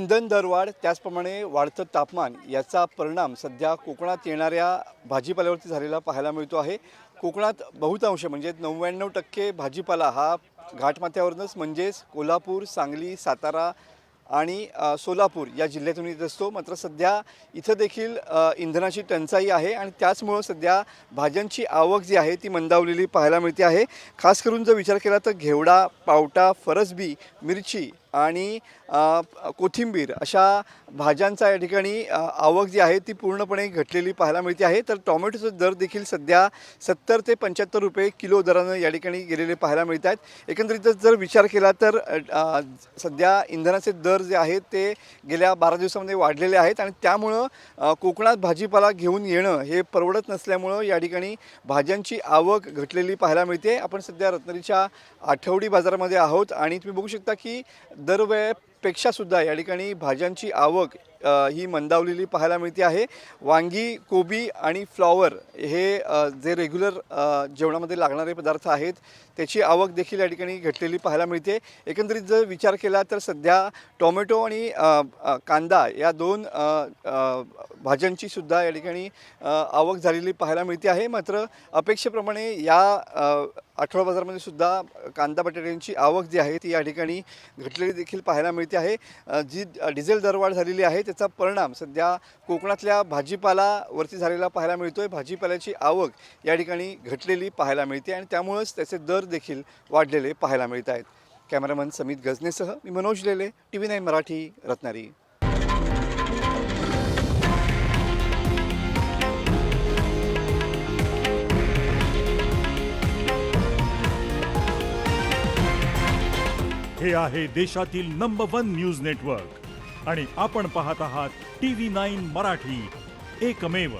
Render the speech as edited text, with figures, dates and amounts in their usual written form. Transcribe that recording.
इंधन दरवाढ त्याचप्रमाणे वाढतं तापमान याचा परिणाम सध्या कोकणात येणाऱ्या भाजीपाल्यावरती झालेला पाहायला मिळतो आहे। कोकणात बहुतांश म्हणजे 99% भाजीपाला हा घाटमाथ्यावरूनच म्हणजेच कोल्हापूर, सांगली, सातारा आणि सोलापूर या जिल्ह्यातून येत असतो। मात्र सध्या इथं देखील इंधनाची टंचाई आहे आणि त्याचमुळं सध्या भाज्यांची आवक जी आहे ती मंदावलेली पाहायला मिळते आहे। खास करून जर विचार केला तर घेवडा, पावटा, फरसबी, मिरची आणि कोथिंबीर अशा भाज्यांचा या ठिकाणी आवक जी आहे ती पूर्णपणे घटलेली पाहायला मिळते आहे। तर टोमॅटोचे दर देखील सध्या 70 ते 75 रुपये किलो दरानं या ठिकाणी गेलेले पाहायला मिळत आहेत। एकंदरीतच जर विचार केला तर सध्या इंधनाचे दर जे आहेत ते गेल्या 12 दिवसांमध्ये वाढलेले आहेत आणि त्यामुळं कोकणात भाजीपाला घेऊन येणं हे परवडत नसल्यामुळं या ठिकाणी भाज्यांची आवक घटलेली पाहायला मिळते। आपण सध्या रत्नागिरीच्या आठवडी बाजारामध्ये आहोत आणि तुम्ही बघू शकता की दरवेळेपेक्षा सुद्धा या ठिकाणी भाज्यांची आवक ही मंदावलेली पाहायला मिळते आहे। वांगी, कोबी आणि फ्लॉवर हे जे रेग्युलर जेवणामध्ये लागणारे पदार्थ आहेत त्याची आवक देखील या ठिकाणी घटलेली पाहायला मिळते। एकंदरीत जर विचार केला तर सध्या टोमॅटो आणि कांदा या दोन भाज्यांची सुद्धा या ठिकाणी आवक झालेली पाहायला मिळते आहे। मात्र अपेक्षेप्रमाणे या आठवडा बाजारामध्ये सुद्धा कांदा बटाट्यांची आवक जी आहे ती या ठिकाणी घटलेली देखील पाहायला मिळते आहे। जी डिझेल दरवाढ झालेली आहे त्याचा परिणाम सध्या कोकणातल्या भाजीपालावरती झालेला पाहायला मिळतोय। भाजीपाल्याची आवक या ठिकाणी घटलेली पाहायला मिळते आणि त्यामुळेच त्याचे दर देखील वाढलेले पाहायला मिळत आहेत। कॅमेरामन समित गजनेसह मी मनोज लेले, TV9 मराठी, रत्नागिरी। हे आहे देशातील नंबर 1 न्यूज नेटवर्क आणि आपण पाहत आहात TV9 मराठी, एकमेव।